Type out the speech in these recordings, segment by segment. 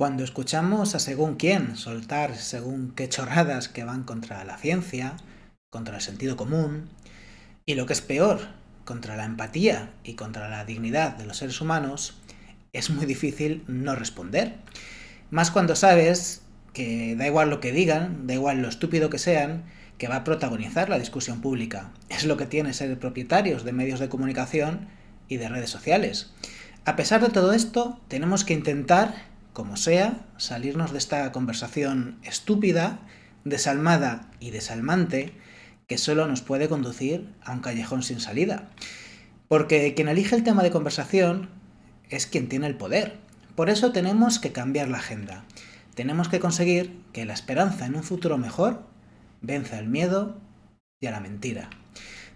Cuando escuchamos a según quién soltar según qué chorradas que van contra la ciencia, contra el sentido común, y lo que es peor, contra la empatía y contra la dignidad de los seres humanos, es muy difícil no responder. Más cuando sabes que da igual lo que digan, da igual lo estúpido que sean, que va a protagonizar la discusión pública. Es lo que tiene ser propietarios de medios de comunicación y de redes sociales. A pesar de todo esto, tenemos que intentar, como sea, salirnos de esta conversación estúpida, desalmada y desalmante que solo nos puede conducir a un callejón sin salida. Porque quien elige el tema de conversación es quien tiene el poder. Por eso tenemos que cambiar la agenda. Tenemos que conseguir que la esperanza en un futuro mejor venza el miedo y a la mentira.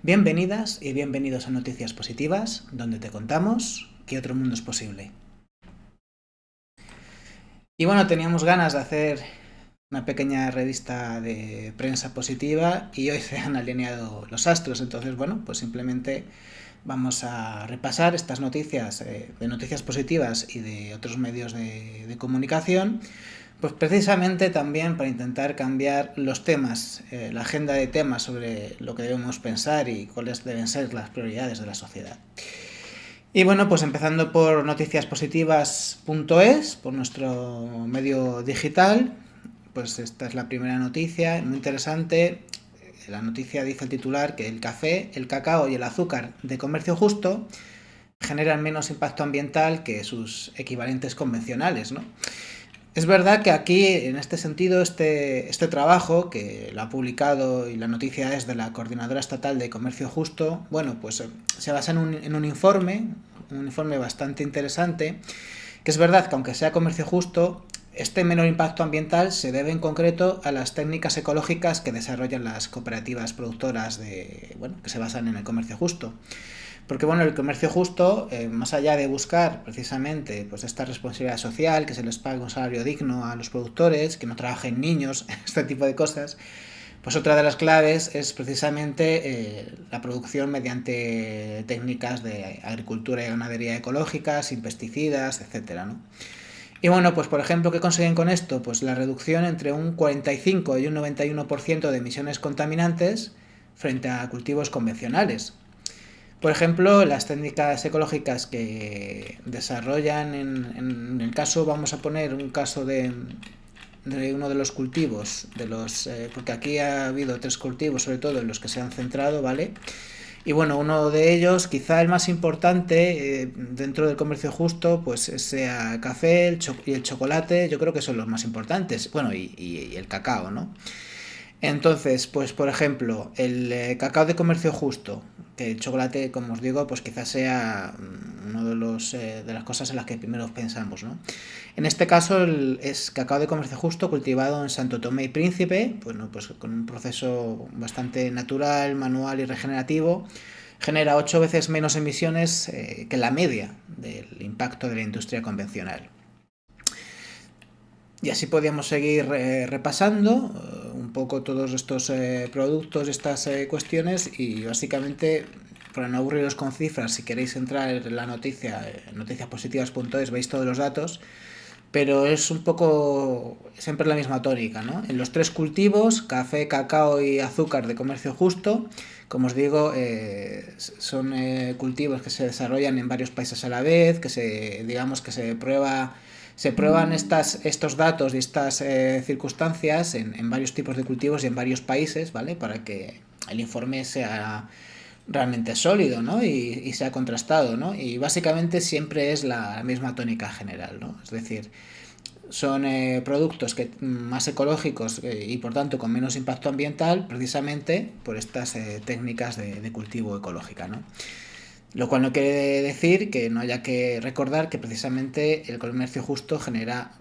Bienvenidas y bienvenidos a Noticias Positivas, donde te contamos que otro mundo es posible. Y bueno, teníamos ganas de hacer una pequeña revista de prensa positiva y hoy se han alineado los astros, entonces bueno, pues simplemente vamos a repasar estas noticias de noticias positivas y de otros medios de comunicación, pues precisamente también para intentar cambiar los temas, la agenda de temas sobre lo que debemos pensar y cuáles deben ser las prioridades de la sociedad. Y bueno, pues empezando por noticiaspositivas.es, por nuestro medio digital, pues esta es la primera noticia, muy interesante. La noticia dice el titular que el café, el cacao y el azúcar de comercio justo generan menos impacto ambiental que sus equivalentes convencionales, ¿no? Es verdad que aquí, en este sentido, este trabajo, que lo ha publicado y la noticia es de la Coordinadora Estatal de Comercio Justo, bueno, pues se basa en un informe bastante interesante, que es verdad que aunque sea comercio justo, este menor impacto ambiental se debe en concreto a las técnicas ecológicas que desarrollan las cooperativas productoras que se basan en el comercio justo. Porque bueno, el comercio justo, más allá de buscar precisamente pues esta responsabilidad social, que se les pague un salario digno a los productores, que no trabajen niños, este tipo de cosas, pues otra de las claves es precisamente la producción mediante técnicas de agricultura y ganadería ecológica, sin pesticidas, etcétera, ¿no? Y bueno, pues por ejemplo, ¿qué consiguen con esto? Pues la reducción entre un 45 y un 91% de emisiones contaminantes frente a cultivos convencionales. Por ejemplo, las técnicas ecológicas que desarrollan en el caso, vamos a poner un caso de uno de los cultivos, porque aquí ha habido tres cultivos sobre todo en los que se han centrado, ¿vale? Y bueno, uno de ellos, quizá el más importante dentro del comercio justo, pues sea el café y el chocolate, yo creo que son los más importantes, bueno, y el cacao, ¿no? Entonces, pues por ejemplo, el cacao de comercio justo, que el chocolate, como os digo, pues quizás sea uno de las cosas en las que primero pensamos, ¿no? En este caso es cacao de comercio justo cultivado en Santo Tomé y Príncipe, bueno, pues con un proceso bastante natural, manual y regenerativo, genera 8 veces menos emisiones que la media del impacto de la industria convencional. Y así podíamos seguir repasando un poco todos estos productos, estas cuestiones y básicamente, para no aburriros con cifras, si queréis entrar en la noticia, noticiaspositivas.es, veis todos los datos, pero es un poco siempre la misma tónica, ¿no? En los tres cultivos, café, cacao y azúcar de comercio justo, como os digo, son cultivos que se desarrollan en varios países a la vez, digamos que se prueban estos datos y estas circunstancias en varios tipos de cultivos y en varios países, ¿vale? Para que el informe sea realmente sólido, ¿no? Y sea contrastado, ¿no? Y básicamente siempre es la misma tónica general, ¿no? Es decir, son productos más ecológicos y por tanto con menos impacto ambiental precisamente por estas técnicas de cultivo ecológica, ¿no? Lo cual no quiere decir que no haya que recordar que precisamente el comercio justo genera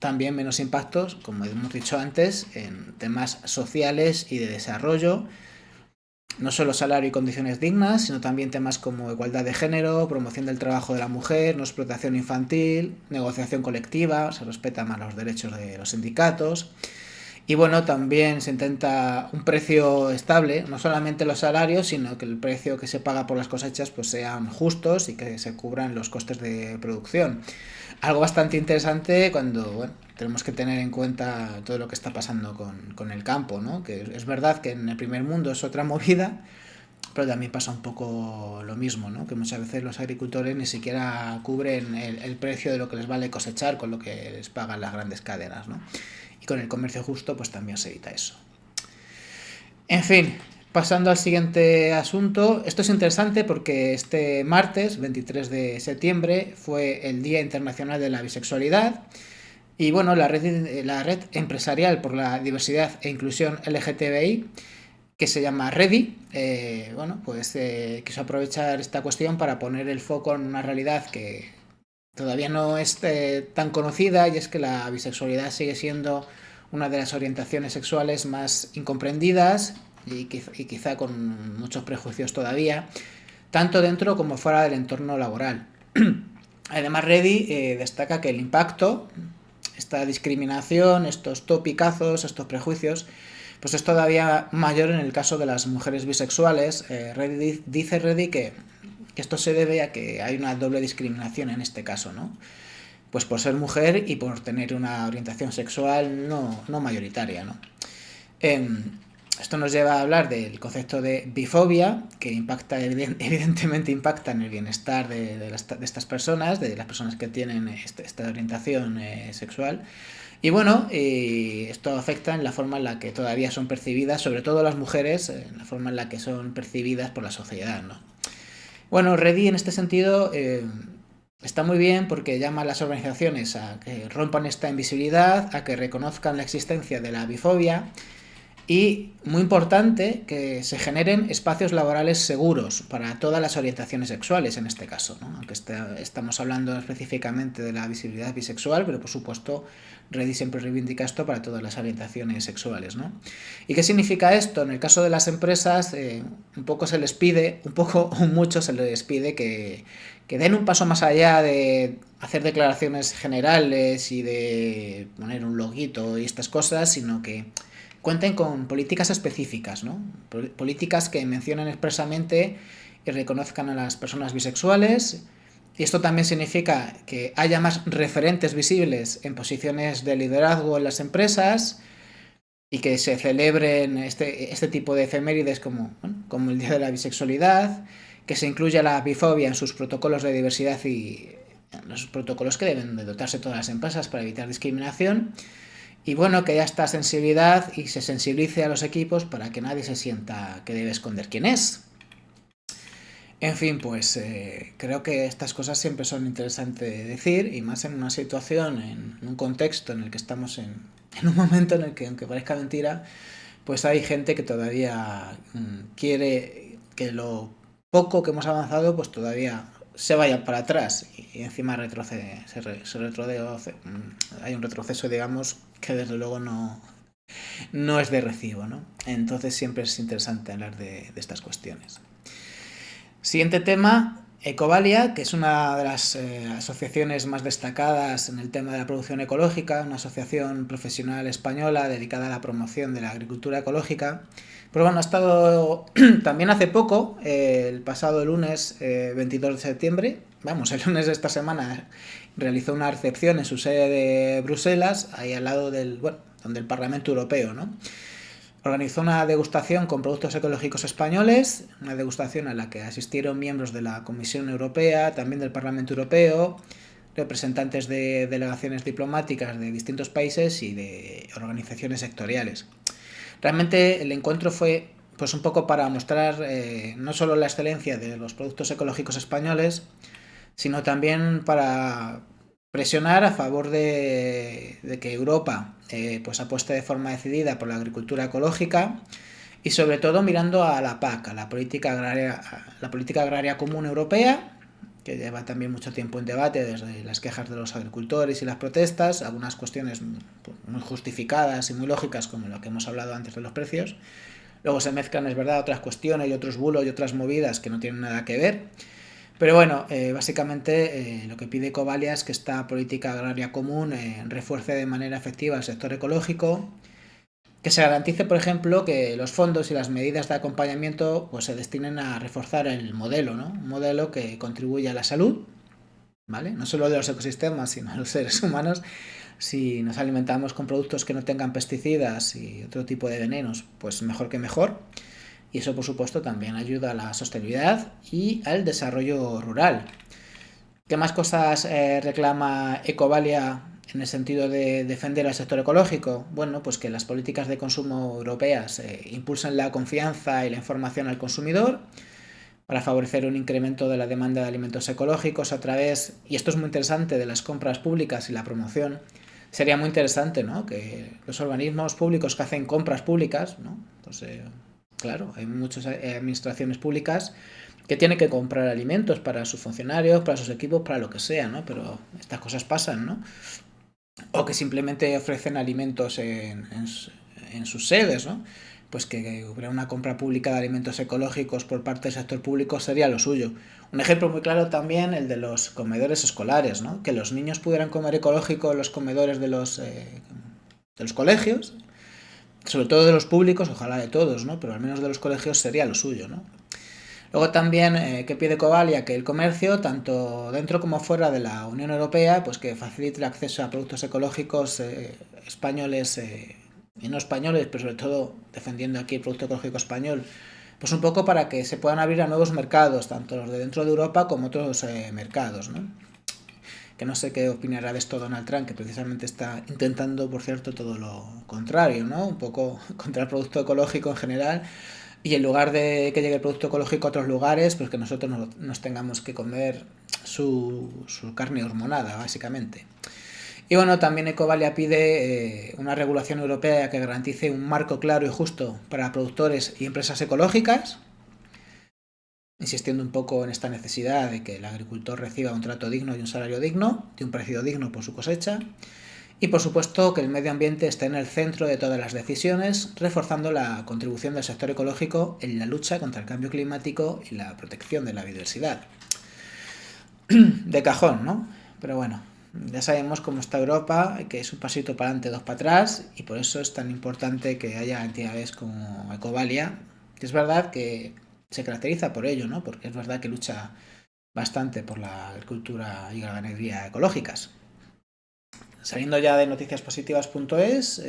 también menos impactos, como hemos dicho antes, en temas sociales y de desarrollo, no solo salario y condiciones dignas, sino también temas como igualdad de género, promoción del trabajo de la mujer, no explotación infantil, negociación colectiva, se respetan más los derechos de los sindicatos. Y bueno, también se intenta un precio estable, no solamente los salarios, sino que el precio que se paga por las cosechas pues sean justos y que se cubran los costes de producción. algo bastante interesante cuando, bueno, tenemos que tener en cuenta todo lo que está pasando con el campo, ¿no? Que es verdad que en el primer mundo es otra movida, pero también pasa un poco lo mismo, ¿no? Que muchas veces los agricultores ni siquiera cubren el precio de lo que les vale cosechar con lo que les pagan las grandes cadenas, ¿no? Y con el comercio justo pues también se evita eso. En fin, pasando al siguiente asunto, esto es interesante porque este martes, 23 de septiembre, fue el Día Internacional de la Bisexualidad. Y bueno, la red empresarial por la diversidad e inclusión LGTBI, que se llama Ready, bueno, pues quiso aprovechar esta cuestión para poner el foco en una realidad que todavía no es tan conocida, y es que la bisexualidad sigue siendo una de las orientaciones sexuales más incomprendidas y quizá con muchos prejuicios todavía, tanto dentro como fuera del entorno laboral. Además, Ready destaca que el impacto, esta discriminación, estos topicazos, estos prejuicios, pues es todavía mayor en el caso de las mujeres bisexuales. Dice Reddy que esto se debe a que hay una doble discriminación en este caso, ¿no? Pues por ser mujer y por tener una orientación sexual no mayoritaria, ¿no? Eh, Esto nos lleva a hablar del concepto de bifobia, que evidentemente impacta en el bienestar de estas personas, de las personas que tienen esta orientación sexual. Y bueno, esto afecta en la forma en la que todavía son percibidas, sobre todo las mujeres, en la forma en la que son percibidas por la sociedad, ¿no? Bueno, Reddy en este sentido está muy bien porque llama a las organizaciones a que rompan esta invisibilidad, a que reconozcan la existencia de la bifobia y, muy importante, que se generen espacios laborales seguros para todas las orientaciones sexuales en este caso, ¿no? Aunque estamos hablando específicamente de la visibilidad bisexual, pero por supuesto Reddy siempre reivindica esto para todas las orientaciones sexuales, ¿no? ¿Y qué significa esto? En el caso de las empresas, un poco se les pide, un poco o mucho se les pide que den un paso más allá de hacer declaraciones generales y de poner un loguito y estas cosas, sino que cuenten con políticas específicas, ¿no? Políticas que mencionen expresamente y reconozcan a las personas bisexuales. Y esto también significa que haya más referentes visibles en posiciones de liderazgo en las empresas y que se celebren este tipo de efemérides como el Día de la Bisexualidad, que se incluya la bifobia en sus protocolos de diversidad y en los protocolos que deben de dotarse todas las empresas para evitar discriminación. Y bueno, que haya esta sensibilidad y se sensibilice a los equipos para que nadie se sienta que debe esconder quién es. En fin, pues creo que estas cosas siempre son interesantes de decir, y más en una situación, en un contexto en el que estamos en un momento en el que, aunque parezca mentira, pues hay gente que todavía quiere que lo poco que hemos avanzado pues todavía se vaya para atrás y encima retrocede, se retrocede, hay un retroceso, digamos, que desde luego no es de recibo, ¿no? Entonces siempre es interesante hablar de estas cuestiones. Siguiente tema, Ecovalia, que es una de las asociaciones más destacadas en el tema de la producción ecológica, una asociación profesional española dedicada a la promoción de la agricultura ecológica. Pero bueno, ha estado también hace poco, el pasado lunes 22 de septiembre, vamos, el lunes de esta semana, realizó una recepción en su sede de Bruselas, ahí al lado donde el Parlamento Europeo, ¿no? Organizó una degustación con productos ecológicos españoles, una degustación a la que asistieron miembros de la Comisión Europea, también del Parlamento Europeo, representantes de delegaciones diplomáticas de distintos países y de organizaciones sectoriales. Realmente el encuentro fue pues un poco para mostrar no solo la excelencia de los productos ecológicos españoles, sino también para presionar a favor de que Europa pues apueste de forma decidida por la agricultura ecológica y sobre todo mirando a la PAC, a la política agraria común europea, que lleva también mucho tiempo en debate desde las quejas de los agricultores y las protestas, algunas cuestiones muy justificadas y muy lógicas como lo que hemos hablado antes de los precios. Luego se mezclan, es verdad, otras cuestiones y otros bulos y otras movidas que no tienen nada que ver. Pero bueno, básicamente lo que pide Ecovalia es que esta política agraria común refuerce de manera efectiva el sector ecológico, que se garantice, por ejemplo, que los fondos y las medidas de acompañamiento pues, se destinen a reforzar el modelo, ¿no? Un modelo que contribuya a la salud, ¿vale? No solo de los ecosistemas, sino de los seres humanos. Si nos alimentamos con productos que no tengan pesticidas y otro tipo de venenos, pues mejor que mejor. Y eso, por supuesto, también ayuda a la sostenibilidad y al desarrollo rural. ¿Qué más cosas reclama Ecovalia en el sentido de defender al sector ecológico? Bueno, pues que las políticas de consumo europeas impulsen la confianza y la información al consumidor para favorecer un incremento de la demanda de alimentos ecológicos a través, y esto es muy interesante, de las compras públicas y la promoción. Sería muy interesante, ¿no?, que los organismos públicos que hacen compras públicas, ¿no?, pues claro, hay muchas administraciones públicas que tienen que comprar alimentos para sus funcionarios, para sus equipos, para lo que sea, ¿no? Pero estas cosas pasan, ¿no? O que simplemente ofrecen alimentos en sus sedes, ¿no? Pues que hubiera una compra pública de alimentos ecológicos por parte del sector público sería lo suyo. Un ejemplo muy claro también el de los comedores escolares, ¿no? Que los niños pudieran comer ecológico en los comedores de los colegios, sobre todo de los públicos, ojalá de todos, ¿no? Pero al menos de los colegios sería lo suyo, ¿no? Luego también que pide Covalia que el comercio, tanto dentro como fuera de la Unión Europea, pues que facilite el acceso a productos ecológicos españoles y no españoles, pero sobre todo defendiendo aquí el producto ecológico español, pues un poco para que se puedan abrir a nuevos mercados, tanto los de dentro de Europa como otros mercados, ¿no? Que no sé qué opinará de esto Donald Trump, que precisamente está intentando, por cierto, todo lo contrario, ¿no? Un poco contra el producto ecológico en general, y en lugar de que llegue el producto ecológico a otros lugares, pues que nosotros nos tengamos que comer su carne hormonada, básicamente. Y bueno, también Ecovalia pide una regulación europea que garantice un marco claro y justo para productores y empresas ecológicas, insistiendo un poco en esta necesidad de que el agricultor reciba un trato digno y un salario digno, de un precio digno por su cosecha. Y por supuesto que el medio ambiente esté en el centro de todas las decisiones, reforzando la contribución del sector ecológico en la lucha contra el cambio climático y la protección de la biodiversidad. De cajón, ¿no? Pero bueno, ya sabemos cómo está Europa, que es un pasito para adelante, dos para atrás, y por eso es tan importante que haya entidades como Ecovalia, que es verdad que se caracteriza por ello, ¿no? Porque es verdad que lucha bastante por la agricultura y la ganadería ecológicas. Saliendo ya de noticiaspositivas.es,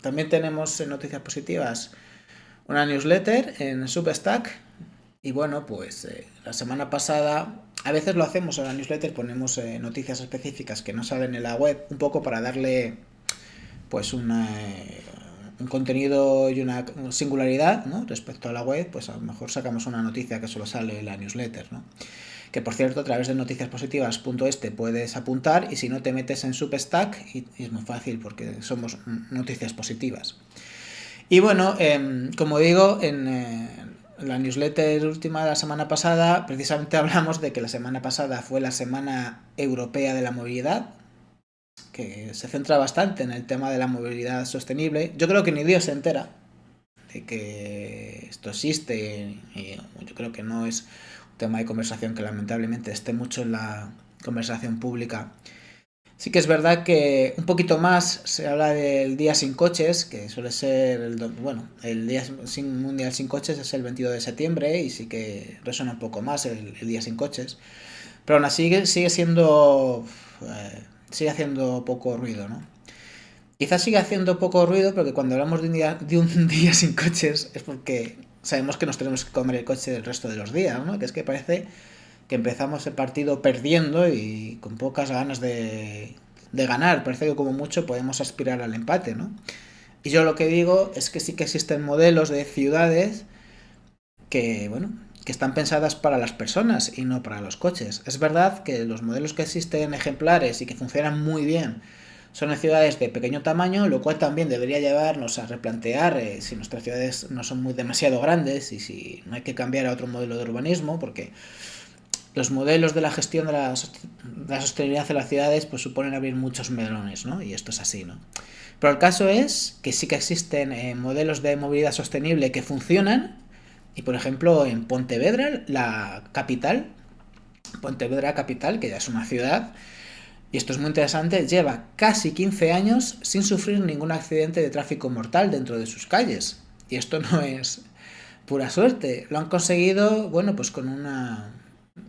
también tenemos en Noticias Positivas una newsletter en Substack. Y bueno, pues la semana pasada, a veces lo hacemos en la newsletter, ponemos noticias específicas que no salen en la web, un poco para darle pues un contenido y una singularidad, ¿no?, respecto a la web. Pues a lo mejor sacamos una noticia que solo sale en la newsletter, ¿no? Que por cierto, a través de noticiaspositivas.es te puedes apuntar, y si no te metes en Substack, y es muy fácil porque somos noticias positivas. Y bueno, como digo, en la newsletter última de la semana pasada, precisamente hablamos de que la semana pasada fue la Semana Europea de la Movilidad, que se centra bastante en el tema de la movilidad sostenible. Yo creo que ni Dios se entera de que esto existe, y yo creo que no es un tema de conversación que lamentablemente esté mucho en la conversación pública. Sí que es verdad que un poquito más se habla del Día Sin Coches, que suele ser el Día Mundial Sin Coches es el 22 de septiembre, y sí que resuena un poco más el Día Sin Coches, pero aún así sigue haciendo poco ruido, ¿no? Quizás siga haciendo poco ruido porque cuando hablamos de un día sin coches es porque sabemos que nos tenemos que comer el coche el resto de los días, ¿no? Que es que parece que empezamos el partido perdiendo y con pocas ganas de ganar. Parece que como mucho podemos aspirar al empate, ¿no? Y yo lo que digo es que sí que existen modelos de ciudades que, bueno, que están pensadas para las personas y no para los coches. Es verdad que los modelos que existen ejemplares y que funcionan muy bien son en ciudades de pequeño tamaño, lo cual también debería llevarnos a replantear si nuestras ciudades no son demasiado grandes y si no hay que cambiar a otro modelo de urbanismo, porque los modelos de la gestión de la sostenibilidad de las ciudades pues suponen abrir muchos melones, ¿no? Y esto es así, ¿no? Pero el caso es que sí que existen modelos de movilidad sostenible que funcionan, y por ejemplo en Pontevedra, la capital, Pontevedra capital, que ya es una ciudad, y esto es muy interesante, lleva casi 15 años sin sufrir ningún accidente de tráfico mortal dentro de sus calles. Y esto no es pura suerte. Lo han conseguido, bueno, pues con una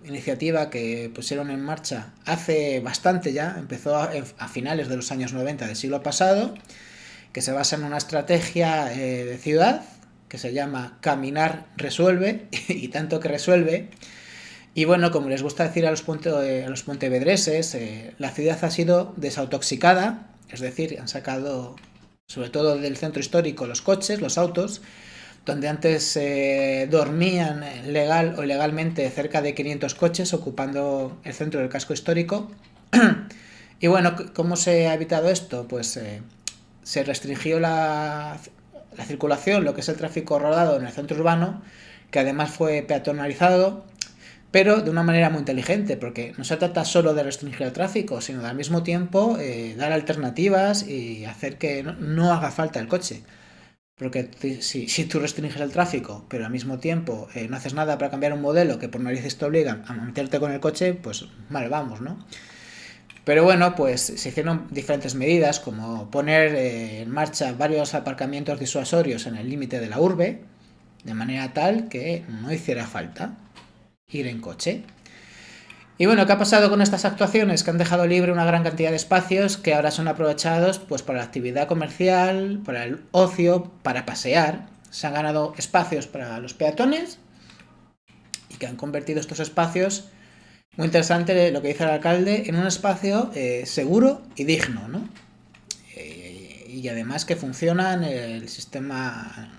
iniciativa que pusieron en marcha hace bastante ya, empezó a finales de los años 90 del siglo pasado, que se basa en una estrategia de ciudad que se llama Caminar Resuelve, y tanto que resuelve. Y bueno, como les gusta decir a los pontevedreses, la ciudad ha sido desautoxicada, es decir, han sacado sobre todo del centro histórico los coches, los autos, donde antes dormían legal o ilegalmente cerca de 500 coches ocupando el centro del casco histórico. Y bueno, ¿cómo se ha evitado esto? Pues se restringió la circulación, lo que es el tráfico rodado en el centro urbano, que además fue peatonalizado, pero de una manera muy inteligente, porque no se trata solo de restringir el tráfico, sino de al mismo tiempo dar alternativas y hacer que no haga falta el coche. Porque si tú restringes el tráfico, pero al mismo tiempo no haces nada para cambiar un modelo que por narices te obligan a meterte con el coche, pues mal vamos, ¿no? Pero bueno, pues se hicieron diferentes medidas, como poner en marcha varios aparcamientos disuasorios en el límite de la urbe, de manera tal que no hiciera falta ir en coche. Y bueno, ¿qué ha pasado con estas actuaciones? Que han dejado libre una gran cantidad de espacios que ahora son aprovechados pues para la actividad comercial, para el ocio, para pasear. Se han ganado espacios para los peatones y que han convertido estos espacios, muy interesante lo que dice el alcalde, en un espacio seguro y digno, ¿no? Y además que funciona en el sistema,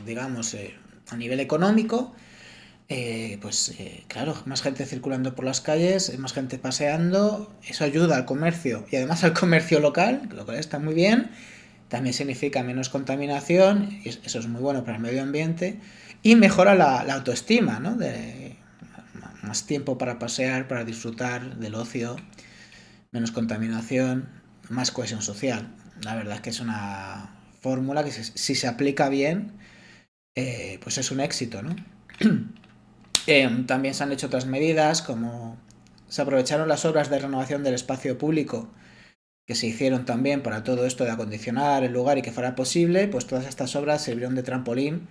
digamos, a nivel económico. Claro, más gente circulando por las calles, más gente paseando, eso ayuda al comercio y además al comercio local, lo cual está muy bien, también significa menos contaminación, y eso es muy bueno para el medio ambiente y mejora la autoestima, ¿no? De más tiempo para pasear, para disfrutar del ocio, menos contaminación, más cohesión social. La verdad es que es una fórmula que si se aplica bien, pues es un éxito, ¿no? También se han hecho otras medidas, como se aprovecharon las obras de renovación del espacio público que se hicieron también para todo esto de acondicionar el lugar y que fuera posible, pues todas estas obras sirvieron de trampolín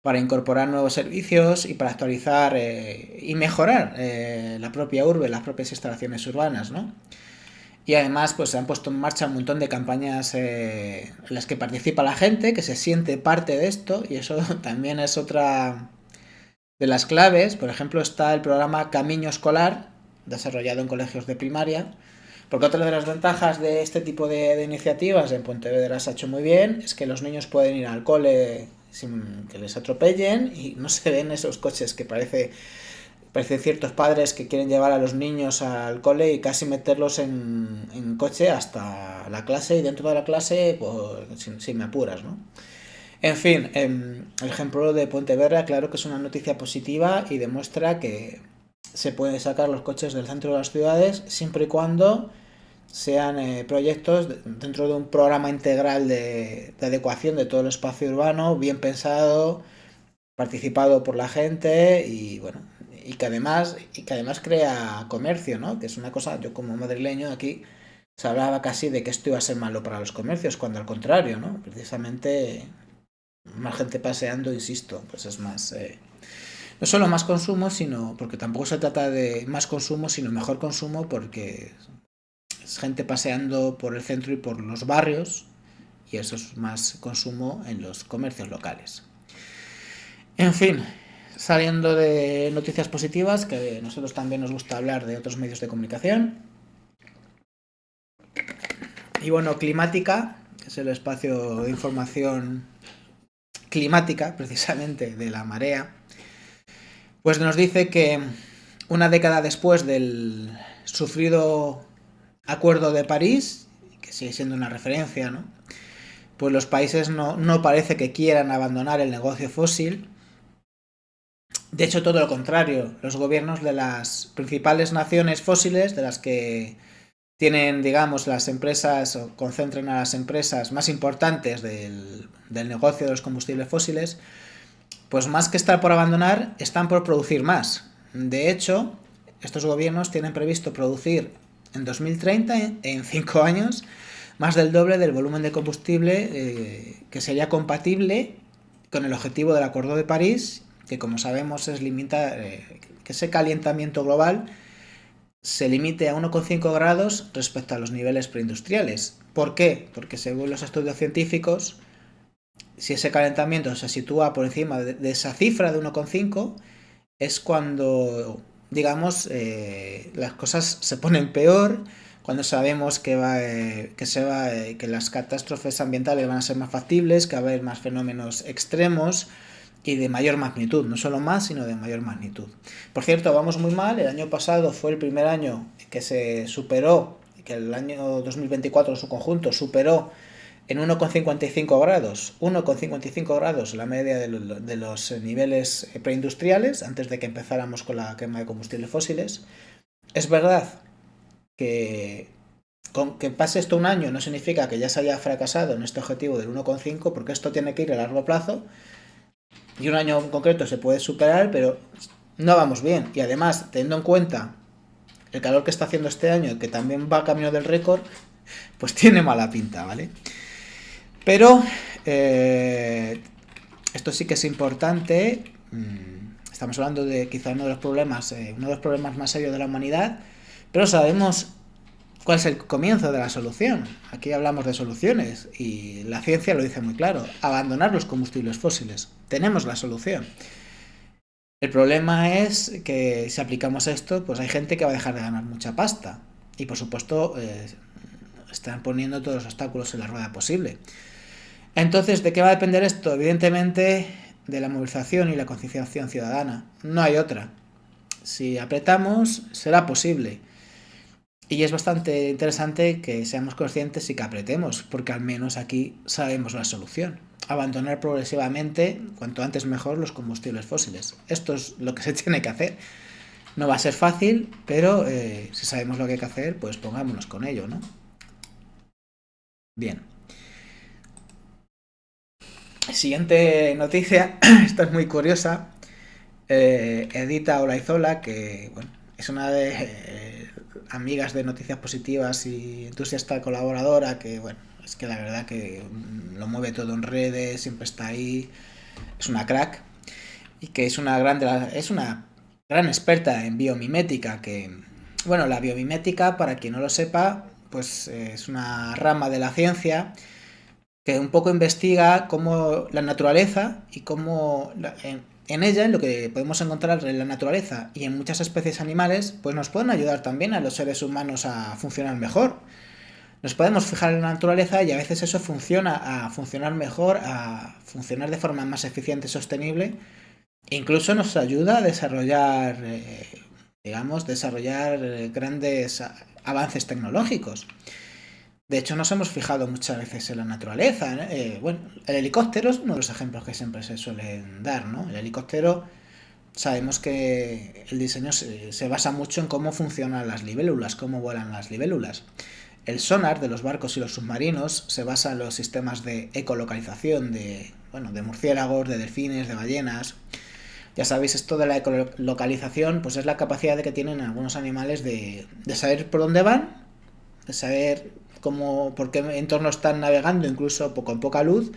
para incorporar nuevos servicios y para actualizar y mejorar la propia urbe, las propias instalaciones urbanas, ¿no? Y además pues se han puesto en marcha un montón de campañas en las que participa la gente, que se siente parte de esto, y eso también es otra de las claves. Por ejemplo, está el programa Camiño Escolar, desarrollado en colegios de primaria, porque otra de las ventajas de este tipo de iniciativas en Pontevedra se ha hecho muy bien, es que los niños pueden ir al cole sin que les atropellen y no se ven esos coches que parece ciertos padres que quieren llevar a los niños al cole y casi meterlos en coche hasta la clase, y dentro de la clase pues sin me apuras, ¿no? En fin, el ejemplo de Pontevedra, claro que es una noticia positiva y demuestra que se pueden sacar los coches del centro de las ciudades siempre y cuando sean proyectos dentro de un programa integral de adecuación de todo el espacio urbano, bien pensado, participado por la gente y bueno, y que además crea comercio, ¿no? Que es una cosa, yo como madrileño aquí se hablaba casi de que esto iba a ser malo para los comercios, cuando al contrario, ¿no? Precisamente más gente paseando, insisto, pues es más no solo más consumo, sino porque tampoco se trata de más consumo, sino mejor consumo, porque es gente paseando por el centro y por los barrios, y eso es más consumo en los comercios locales. En fin, saliendo de noticias positivas, que a nosotros también nos gusta hablar de otros medios de comunicación. Y bueno, Climática, que es el espacio de información climática, precisamente, de La Marea, pues nos dice que una década después del sufrido Acuerdo de París, que sigue siendo una referencia, ¿no? Pues los países no parece que quieran abandonar el negocio fósil. De hecho, todo lo contrario. Los gobiernos de las principales naciones fósiles, de las que tienen, digamos, las empresas o concentran a las empresas más importantes del negocio de los combustibles fósiles, pues más que estar por abandonar, están por producir más. De hecho, estos gobiernos tienen previsto producir en 2030, en 5 años, más del doble del volumen de combustible que sería compatible con el objetivo del Acuerdo de París que como sabemos es que ese calentamiento global se limite a 1,5 grados respecto a los niveles preindustriales. ¿Por qué? Porque según los estudios científicos, si ese calentamiento se sitúa por encima de esa cifra de 1,5, es cuando, digamos, las cosas se ponen peor, cuando sabemos que las catástrofes ambientales van a ser más factibles, que va a haber más fenómenos extremos y de mayor magnitud, no solo más, sino de mayor magnitud. Por cierto, vamos muy mal, el año pasado fue el primer año que se superó, que el año 2024 en su conjunto superó en 1,55 grados, 1,55 grados la media de los niveles preindustriales, antes de que empezáramos con la quema de combustibles fósiles. Es verdad que con que pase esto un año no significa que ya se haya fracasado en este objetivo del 1,5, porque esto tiene que ir a largo plazo, y un año en concreto se puede superar, pero no vamos bien. Y además, teniendo en cuenta el calor que está haciendo este año, que también va camino del récord, pues tiene mala pinta, ¿vale? Pero esto sí que es importante. Estamos hablando de quizá uno de los problemas más serios de la humanidad, pero sabemos cuál es el comienzo de la solución. Aquí hablamos de soluciones y la ciencia lo dice muy claro: abandonar los combustibles fósiles. Tenemos la solución. El problema es que si aplicamos esto, pues hay gente que va a dejar de ganar mucha pasta. Y por supuesto, están poniendo todos los obstáculos en la rueda posible. Entonces, ¿de qué va a depender esto? Evidentemente, de la movilización y la concienciación ciudadana. No hay otra. Si apretamos, será posible. Y es bastante interesante que seamos conscientes y que apretemos, porque al menos aquí sabemos la solución: abandonar progresivamente, cuanto antes mejor, los combustibles fósiles. Esto es lo que se tiene que hacer. No va a ser fácil, pero si sabemos lo que hay que hacer, pues pongámonos con ello, ¿no? Bien. Siguiente noticia, esta es muy curiosa. Edita Olaizola, que bueno, es una de amigas de Noticias Positivas y entusiasta colaboradora, que bueno, es que la verdad que lo mueve todo en redes, siempre está ahí, es una crack, y que es una gran experta en biomimética. Que bueno, la biomimética, para quien no lo sepa, pues es una rama de la ciencia que un poco investiga cómo la naturaleza y cómo en ella, en lo que podemos encontrar en la naturaleza y en muchas especies animales, pues nos pueden ayudar también a los seres humanos a funcionar mejor. Nos podemos fijar en la naturaleza y a veces eso funciona a funcionar mejor, a funcionar de forma más eficiente y sostenible. E incluso nos ayuda a desarrollar, grandes avances tecnológicos. De hecho, nos hemos fijado muchas veces en la naturaleza, ¿no? Bueno, el helicóptero es uno de los ejemplos que siempre se suelen dar, ¿no? El helicóptero, sabemos que el diseño se basa mucho en cómo funcionan las libélulas, cómo vuelan las libélulas. El sonar de los barcos y los submarinos se basa en los sistemas de ecolocalización de murciélagos, de delfines, de ballenas. Ya sabéis, esto de la ecolocalización, pues es la capacidad que tienen algunos animales de saber por dónde van, de saber por qué entorno están navegando, incluso con poca luz,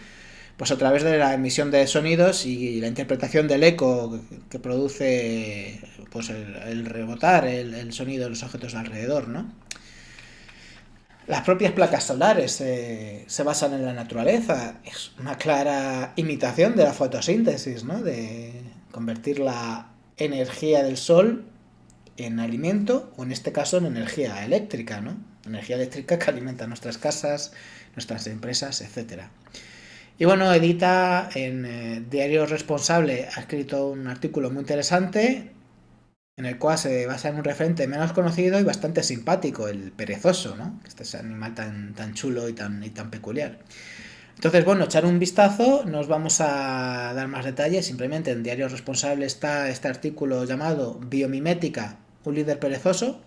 pues a través de la emisión de sonidos y la interpretación del eco que produce, pues el rebotar el sonido de los objetos alrededor, ¿no? Las propias placas solares se basan en la naturaleza. Es una clara imitación de la fotosíntesis, ¿no? De convertir la energía del sol en alimento, o en este caso en energía eléctrica, ¿no? Energía eléctrica que alimenta nuestras casas, nuestras empresas, etcétera. Y bueno, Edita en Diario Responsable ha escrito un artículo muy interesante en el cual se basa en un referente menos conocido y bastante simpático: el perezoso, ¿no? Este animal tan chulo y tan peculiar. Entonces, bueno, echar un vistazo, no os vamos a dar más detalles, simplemente en Diario Responsable está este artículo llamado Biomimética, un líder perezoso.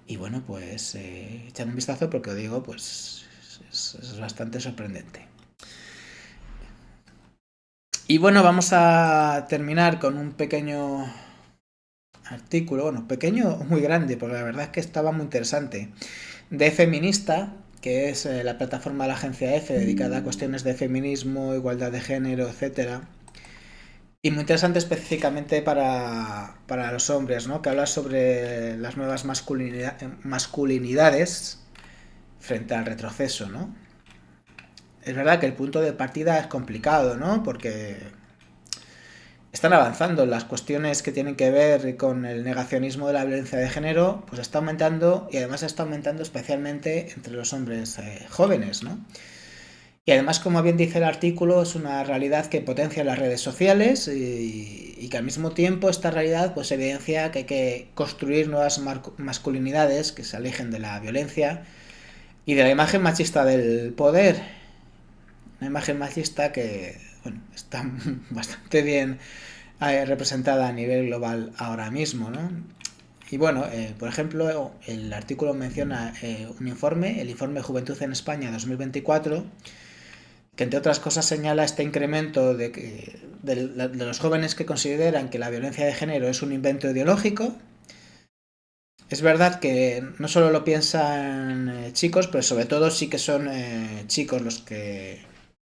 Y bueno, pues echar un vistazo, porque os digo, pues es bastante sorprendente. Y bueno, vamos a terminar con un pequeño artículo, bueno, pequeño o muy grande, porque la verdad es que estaba muy interesante, de Feminista, que es la plataforma de la agencia EFE dedicada a cuestiones de feminismo, igualdad de género, etcétera. Y muy interesante específicamente para los hombres, ¿no? Que habla sobre las nuevas masculinidades frente al retroceso, ¿no? Es verdad que el punto de partida es complicado, ¿no? Porque están avanzando las cuestiones que tienen que ver con el negacionismo de la violencia de género, pues está aumentando y además está aumentando especialmente entre los hombres jóvenes, ¿no? Y además, como bien dice el artículo, es una realidad que potencia las redes sociales y que al mismo tiempo esta realidad pues evidencia que hay que construir nuevas masculinidades que se alejen de la violencia y de la imagen machista del poder. Una imagen machista que, bueno, está bastante bien representada a nivel global ahora mismo, ¿no? Y bueno, por ejemplo, el artículo menciona un informe, el informe Juventud en España 2024, que entre otras cosas señala este incremento de los jóvenes que consideran que la violencia de género es un invento ideológico. Es verdad que no solo lo piensan chicos, pero sobre todo sí que son chicos los que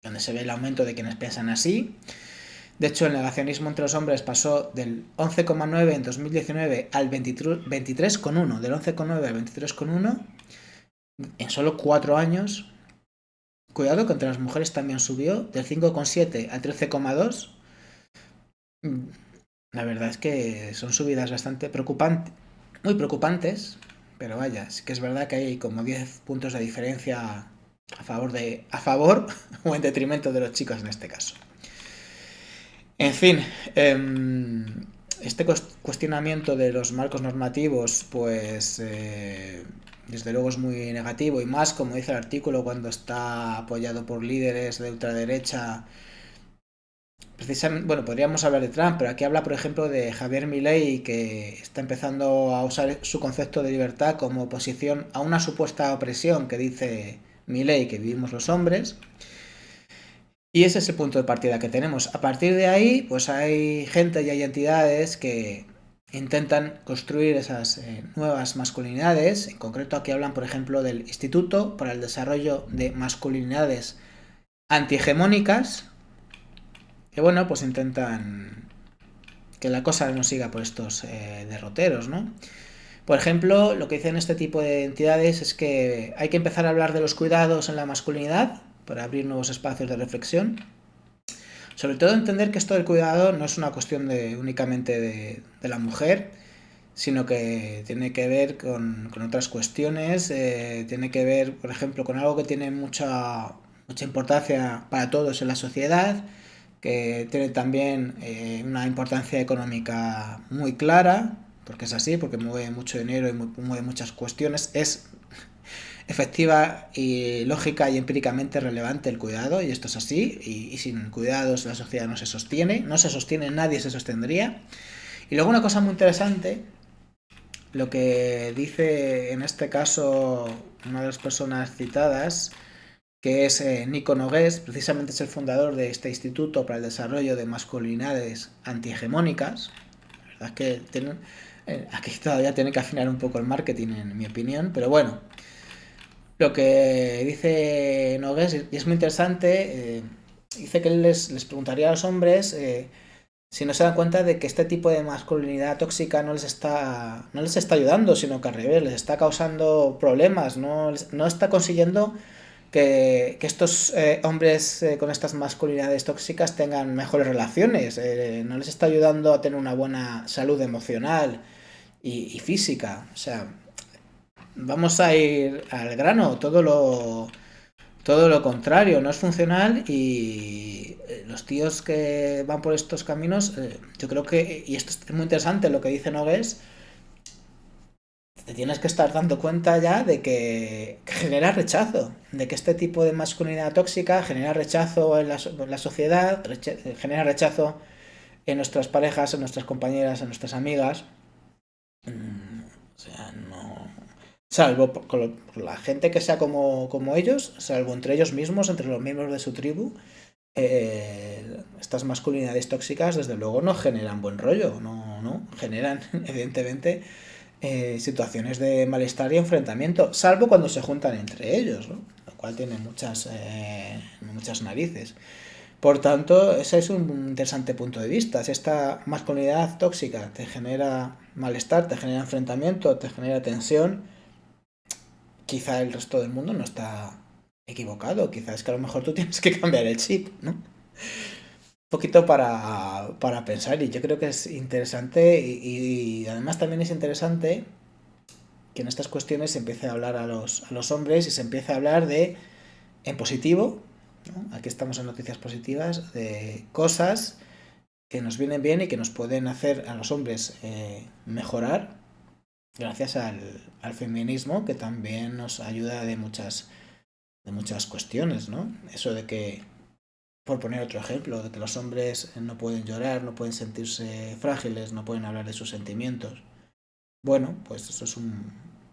donde se ve el aumento de quienes piensan así. De hecho, el negacionismo entre los hombres pasó del 11,9 en 2019 al 23,1, del 11,9 al 23,1 en solo 4 años. Cuidado que entre las mujeres también subió del 5,7 al 13,2. La verdad es que son subidas bastante preocupantes, muy preocupantes, pero vaya, sí que es verdad que hay como 10 puntos de diferencia a favor o en detrimento de los chicos en este caso. En fin, este cuestionamiento de los marcos normativos, pues desde luego es muy negativo y más, como dice el artículo, cuando está apoyado por líderes de ultraderecha. Precisamente, bueno, podríamos hablar de Trump, pero aquí habla, por ejemplo, de Javier Milei, que está empezando a usar su concepto de libertad como oposición a una supuesta opresión que dice Milei que vivimos los hombres. Y ese es el punto de partida que tenemos. A partir de ahí, pues hay gente y hay entidades que intentan construir esas nuevas masculinidades. En concreto aquí hablan, por ejemplo, del Instituto para el Desarrollo de Masculinidades Antihegemónicas, que bueno, pues intentan que la cosa no siga por estos derroteros, ¿no? Por ejemplo, lo que dicen este tipo de entidades es que hay que empezar a hablar de los cuidados en la masculinidad para abrir nuevos espacios de reflexión. Sobre todo entender que esto del cuidado no es una cuestión únicamente de la mujer, sino que tiene que ver con otras cuestiones, tiene que ver, por ejemplo, con algo que tiene mucha importancia para todos en la sociedad, que tiene también una importancia económica muy clara, porque es así, porque mueve mucho dinero y mueve muchas cuestiones. Es efectiva y lógica y empíricamente relevante el cuidado, y esto es así, y sin cuidados la sociedad no se sostiene, nadie se sostendría. Y luego una cosa muy interesante, lo que dice en este caso una de las personas citadas, que es Nico Nogués, precisamente es el fundador de este Instituto para el Desarrollo de Masculinidades Antihegemónicas. La verdad es que aquí todavía tiene que afinar un poco el marketing, en mi opinión, pero bueno, lo que dice Nogués, y es muy interesante, dice que él les preguntaría a los hombres si no se dan cuenta de que este tipo de masculinidad tóxica no les está ayudando, sino que al revés, les está causando problemas, no está consiguiendo que estos hombres con estas masculinidades tóxicas tengan mejores relaciones, no les está ayudando a tener una buena salud emocional y física. O sea, vamos a ir al grano, todo lo contrario, no es funcional, y los tíos que van por estos caminos, yo creo que, y esto es muy interesante lo que dice Nogués, te tienes que estar dando cuenta ya de que genera rechazo, de que este tipo de masculinidad tóxica genera rechazo en la sociedad, genera rechazo en nuestras parejas, en nuestras compañeras, en nuestras amigas. O sea, no. Salvo por la gente que sea como ellos, salvo entre ellos mismos, entre los miembros de su tribu, estas masculinidades tóxicas desde luego no generan buen rollo, no generan evidentemente situaciones de malestar y enfrentamiento, salvo cuando se juntan entre ellos, ¿no? Lo cual tiene muchas narices. Por tanto, ese es un interesante punto de vista. Si esta masculinidad tóxica te genera malestar, te genera enfrentamiento, te genera tensión, quizá el resto del mundo no está equivocado. Quizá es que a lo mejor tú tienes que cambiar el chip, ¿no? Un poquito para pensar, y yo creo que es interesante, y además también es interesante que en estas cuestiones se empiece a hablar a los hombres y se empiece a hablar de, en positivo, ¿no? Aquí estamos en noticias positivas, de cosas que nos vienen bien y que nos pueden hacer a los hombres mejorar gracias al feminismo, que también nos ayuda de muchas cuestiones, ¿no? Eso de que, por poner otro ejemplo, de que los hombres no pueden llorar, no pueden sentirse frágiles, no pueden hablar de sus sentimientos. Bueno, pues eso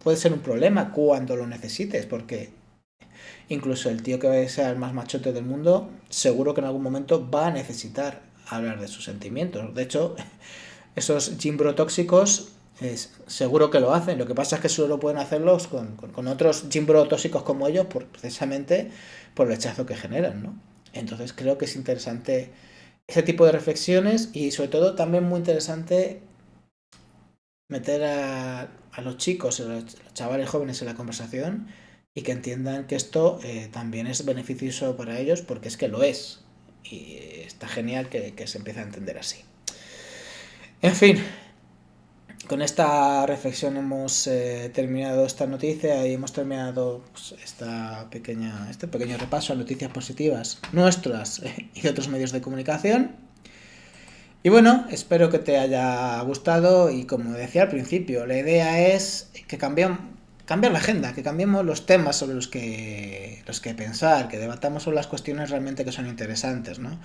puede ser un problema cuando lo necesites, porque incluso el tío que sea el más machote del mundo, seguro que en algún momento va a necesitar hablar de sus sentimientos. De hecho, esos gimbro tóxicos seguro que lo hacen. Lo que pasa es que solo pueden hacerlos con otros gimbro tóxicos como ellos, precisamente por el rechazo que generan, ¿no? Entonces creo que es interesante ese tipo de reflexiones, y sobre todo también muy interesante meter a los chicos, a los chavales jóvenes en la conversación, y que entiendan que esto también es beneficioso para ellos, porque es que lo es. Y está genial que se empiece a entender así. En fin, con esta reflexión hemos terminado esta noticia, y hemos terminado pues, este pequeño repaso a noticias positivas nuestras y de otros medios de comunicación. Y bueno, espero que te haya gustado, y como decía al principio, la idea es que cambiar la agenda, que cambiemos los temas sobre los que pensar, que debatamos sobre las cuestiones realmente que son interesantes, ¿no?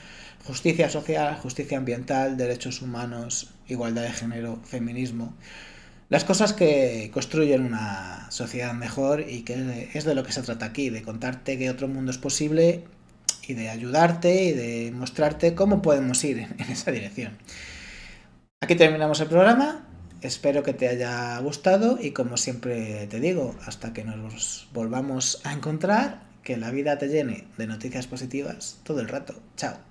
Justicia social, justicia ambiental, derechos humanos, igualdad de género, feminismo. Las cosas que construyen una sociedad mejor, y que es de lo que se trata aquí, de contarte que otro mundo es posible y de ayudarte y de mostrarte cómo podemos ir en esa dirección. Aquí terminamos el programa. Espero que te haya gustado, y como siempre te digo, hasta que nos volvamos a encontrar, que la vida te llene de noticias positivas todo el rato. Chao.